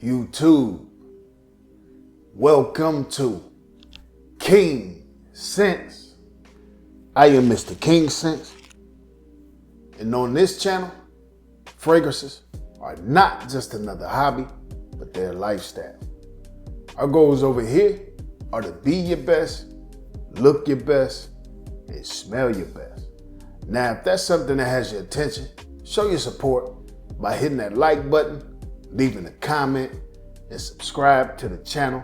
YouTube. Welcome to King Sense. I am Mr. King Sense. And on this channel, fragrances are not just another hobby, but they're a lifestyle. Our goals over here are to be your best, look your best, and smell your best. Now, if that's something that has your attention, show your support by hitting that like button, leaving a comment, and subscribe to the channel.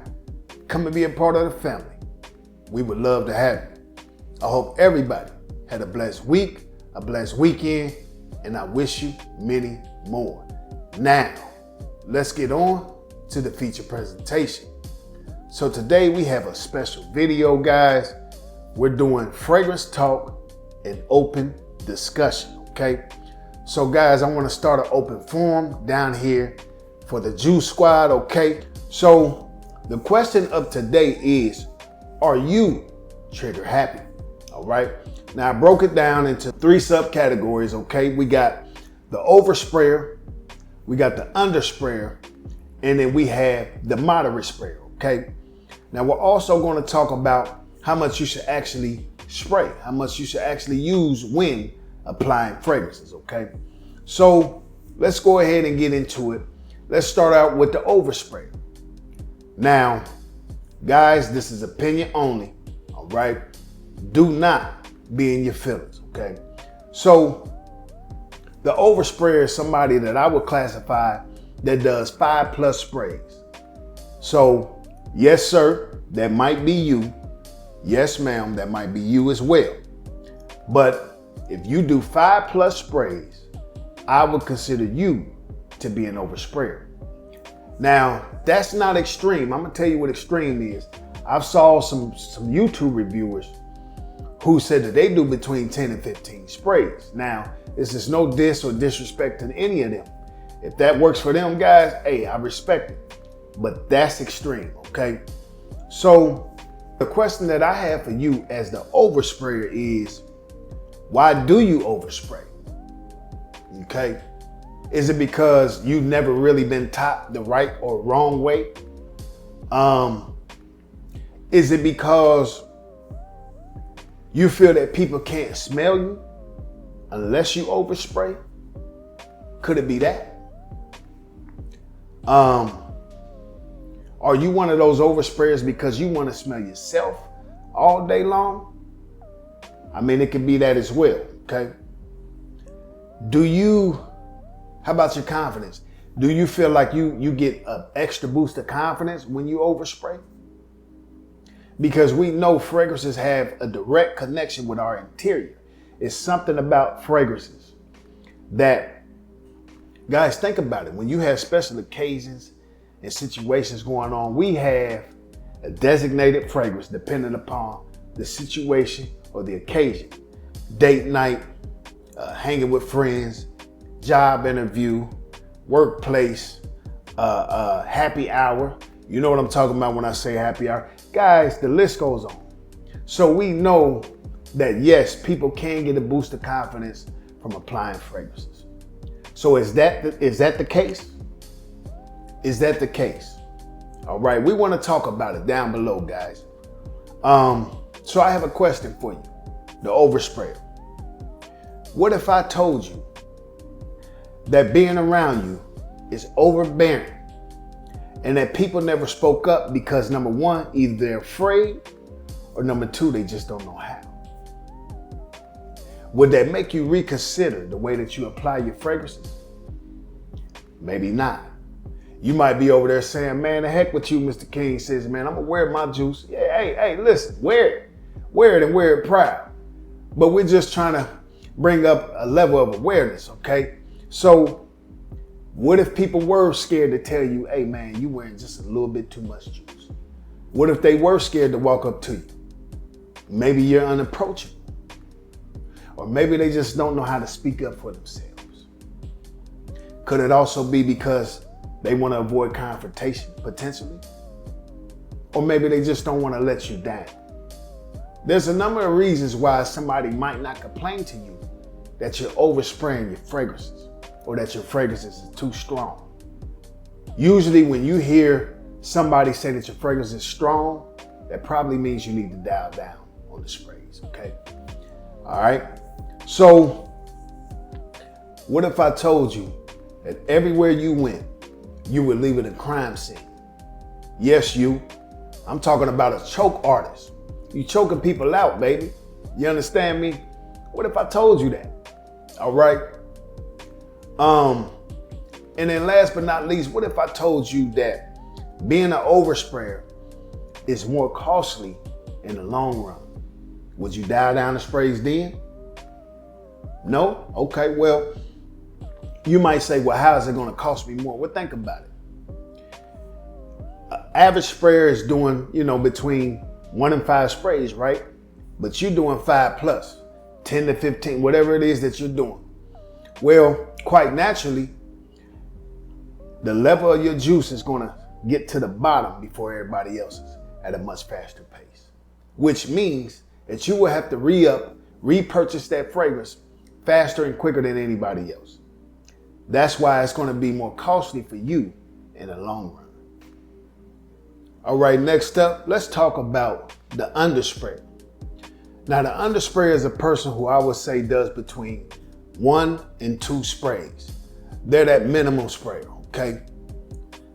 Come and be a part of the family. We would love to have you. I hope everybody had a blessed week, a blessed weekend, and I wish you many more. Now, let's get on to the feature presentation. So today we have a special video, guys. We're doing fragrance talk and open discussion, okay? So guys, I want to start an open forum down here for the Juice Squad, okay? So the question of today is, are you trigger happy? All right. Now I broke it down into 3 subcategories, okay? We got the oversprayer, we got the undersprayer, and then we have the moderate sprayer, okay? Now we're also going to talk about how much you should actually spray, how much you should actually use when applying fragrances, okay? So let's go ahead and get into it. Let's start out with the overspray. Now, guys, this is opinion only, all right? Do not be in your feelings, okay? So the oversprayer is somebody that I would classify that does 5+ sprays. So yes, sir, that might be you. Yes, ma'am, that might be you as well. But if you do 5+ sprays, I would consider you to be an oversprayer. Now, that's not extreme. I'm gonna tell you what extreme is. I've saw some YouTube reviewers who said that they do between 10 and 15 sprays. Now, this is no diss or disrespect to any of them. If that works for them, guys, hey, I respect it. But that's extreme, okay? So the question that I have for you as the oversprayer is, why do you overspray? Okay? Is it because you've never really been taught the right or wrong way? Is it because you feel that people can't smell you unless you overspray? Could it be that? Are you one of those oversprayers because you want to smell yourself all day long? I mean, it could be that as well, okay? How about your confidence? Do you feel like you get an extra boost of confidence when you overspray? Because we know fragrances have a direct connection with our interior. It's something about fragrances that, guys, think about it. When you have special occasions and situations going on, we have a designated fragrance depending upon the situation or the occasion. Date night, hanging with friends, job interview, workplace, happy hour. You know what I'm talking about when I say happy hour. Guys, the list goes on. So we know that yes, people can get a boost of confidence from applying fragrances. So is that the case? Is that the case? All right, we want to talk about it down below, guys. So I have a question for you, the oversprayer. What if I told you that being around you is overbearing and that people never spoke up because number one, either they're afraid or number two, they just don't know how? Would that make you reconsider the way that you apply your fragrances? Maybe not. You might be over there saying, man, the heck with you, Mr. King says, man, I'm gonna wear my juice. Yeah, hey, listen, wear it and wear it proud. But we're just trying to bring up a level of awareness, okay? So what if people were scared to tell you, hey man, you wearing just a little bit too much juice? What if they were scared to walk up to you? Maybe you're unapproachable. Or maybe they just don't know how to speak up for themselves. Could it also be because they want to avoid confrontation, potentially? Or maybe they just don't want to let you down. There's a number of reasons why somebody might not complain to you that you're overspraying your fragrances or that your fragrances is too strong. Usually when you hear somebody say that your fragrance is strong, that probably means you need to dial down on the sprays, okay? All right. So what if I told you that everywhere you went, you would leave it a crime scene? Yes, you. I'm talking about a choke artist. You choking people out, baby. You understand me? What if I told you that? All right. And then last but not least, what if I told you that being an oversprayer is more costly in the long run? Would you dial down the sprays then? No? Okay, well, you might say, well, how is it going to cost me more? Well, think about it. An average sprayer is doing, between 1 and 5 sprays, right? But you're doing 5 plus, 10 to 15, whatever it is that you're doing. Well, quite naturally, the level of your juice is going to get to the bottom before everybody else's at a much faster pace, which means that you will have to repurchase that fragrance faster and quicker than anybody else. That's why it's going to be more costly for you in the long run. All right, next up, let's talk about the undersprayer. Now, the undersprayer is a person who I would say does between 1 and 2 sprays. They're that minimum sprayer, okay?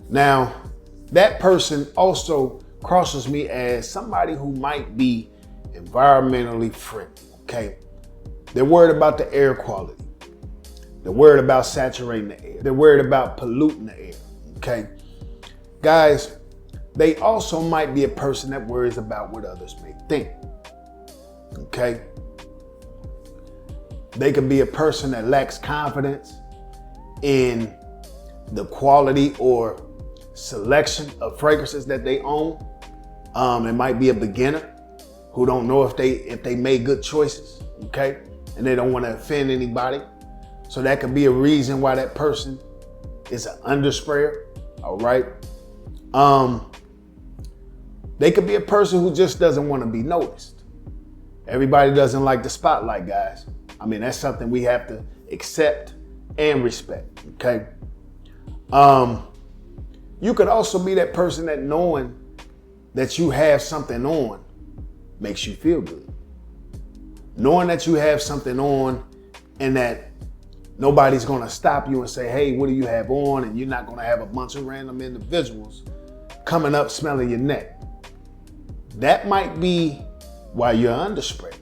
Now, that person also crosses me as somebody who might be environmentally friendly, okay? They're worried about the air quality. They're worried about saturating the air. They're worried about polluting the air, okay? Guys, they also might be a person that worries about what others may think, okay? They could be a person that lacks confidence in the quality or selection of fragrances that they own. It might be a beginner who don't know if they made good choices, okay? And they don't want to offend anybody. So that could be a reason why that person is an undersprayer, all right? They could be a person who just doesn't want to be noticed. Everybody doesn't like the spotlight, guys. I mean, that's something we have to accept and respect, okay? You could also be that person that knowing that you have something on makes you feel good. Knowing that you have something on and that nobody's gonna stop you and say, hey, what do you have on? And you're not gonna have a bunch of random individuals coming up smelling your neck. That might be why you're an undersprayer.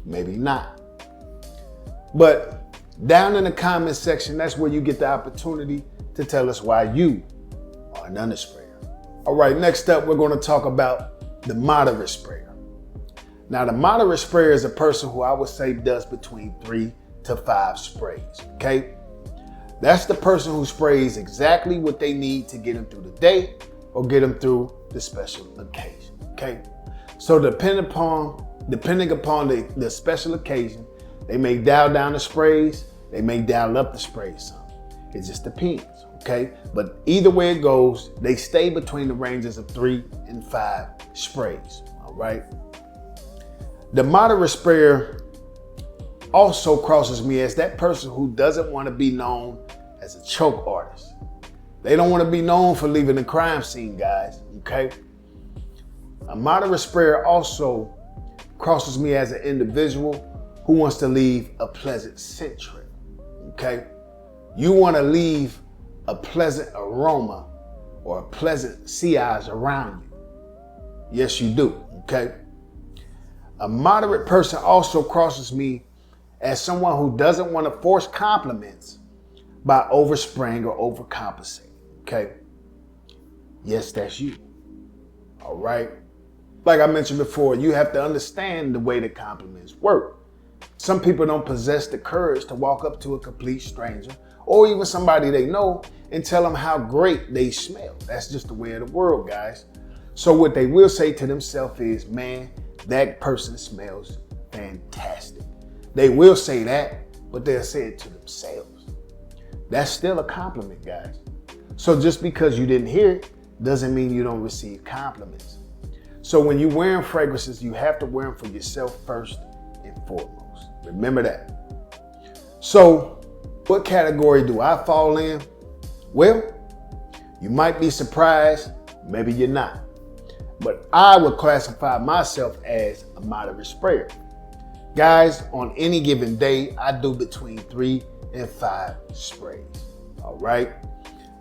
Maybe not. But down in the comment section, that's where you get the opportunity to tell us why you are an undersprayer. All right, next up, we're gonna talk about the moderate sprayer. Now, the moderate sprayer is a person who I would say does between 3 to 5 sprays, okay? That's the person who sprays exactly what they need to get them through the day or get them through the special occasion, okay? So depending upon the special occasion, they may dial down the sprays, they may dial up the sprays some. It just depends, okay? But either way it goes, they stay between the ranges of 3 and 5 sprays, all right? The moderate sprayer also crosses me as that person who doesn't want to be known as a choke artist. They don't want to be known for leaving the crime scene, guys, okay? A moderate sprayer also crosses me as an individual who wants to leave a pleasant scent trail, okay? You want to leave a pleasant aroma or a pleasant sillage around you. Yes, you do, okay? A moderate person also crosses me as someone who doesn't want to force compliments by overspraying or overcompensating, okay? Yes, that's you, all right? Like I mentioned before, you have to understand the way that compliments work. Some people don't possess the courage to walk up to a complete stranger or even somebody they know and tell them how great they smell. That's just the way of the world, guys. So what they will say to themselves is, man, that person smells fantastic. They will say that, but they'll say it to themselves. That's still a compliment, guys. So just because you didn't hear it doesn't mean you don't receive compliments. So when you're wearing fragrances, you have to wear them for yourself first and foremost. Remember that. So what category do I fall in? Well, You might be surprised, maybe you're not. But I would classify myself as a moderate sprayer. Guys, on any given day, I do between 3 and 5 sprays, all right?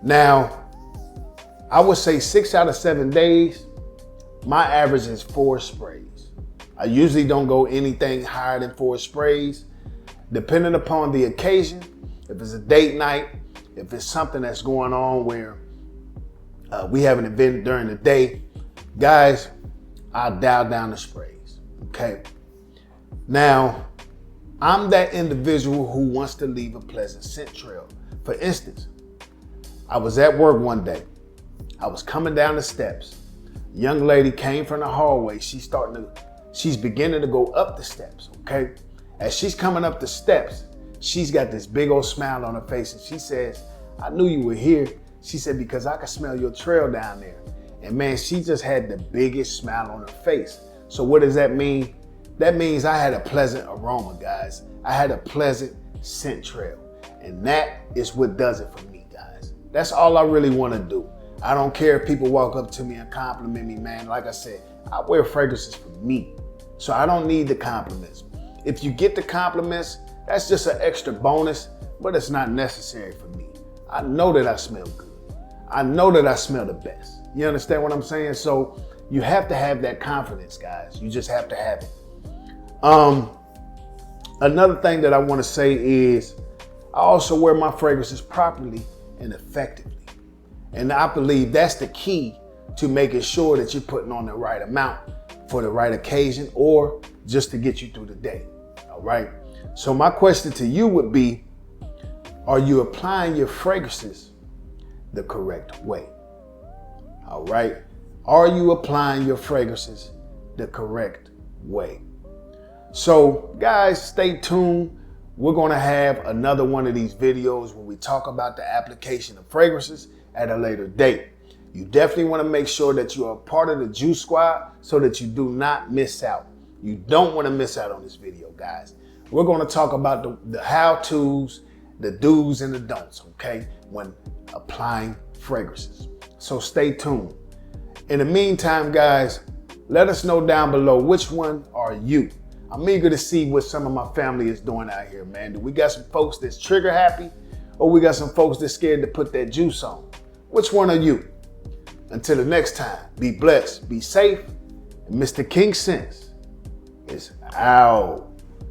Now, I would say 6 out of 7 days, my average is 4 sprays. I usually don't go anything higher than 4 sprays. Depending upon the occasion, if it's a date night, if it's something that's going on where we have an event during the day, guys, I'll dial down the sprays, okay? Now, I'm that individual who wants to leave a pleasant scent trail. For instance, I was at work one day. I was coming down the steps. A young lady came from the hallway. She's beginning to go up the steps, okay? As she's coming up the steps, she's got this big old smile on her face and she says, "I knew you were here." She said, "Because I could smell your trail down there." And man, she just had the biggest smile on her face. So what does that mean? That means I had a pleasant aroma, guys. I had a pleasant scent trail. And that is what does it for me, guys. That's all I really want to do. I don't care if people walk up to me and compliment me, man. Like I said, I wear fragrances for me. So I don't need the compliments. If you get the compliments, that's just an extra bonus, but it's not necessary for me. I know that I smell good. I know that I smell the best. You understand what I'm saying? So you have to have that confidence, guys. You just have to have it. Another thing that I want to say is I also wear my fragrances properly and effectively. And I believe that's the key to making sure that you're putting on the right amount for the right occasion or just to get you through the day. All right. So my question to you would be, are you applying your fragrances the correct way? All right. Are you applying your fragrances the correct way? So guys, stay tuned. We're going to have another one of these videos where we talk about the application of fragrances at a later date. You definitely want to make sure that you are part of the Juice Squad so that you do not miss out. You don't want to miss out on this video, guys. We're going to talk about the how-tos, the do's and the don'ts, okay, when applying fragrances. So stay tuned. In the meantime, guys, let us know down below, which one are you? I'm eager to see what some of my family is doing out here, man. Do we got some folks that's trigger happy or we got some folks that's scared to put that juice on? Which one are you? Until the next time, be blessed, be safe, and Mr. King Sense is out.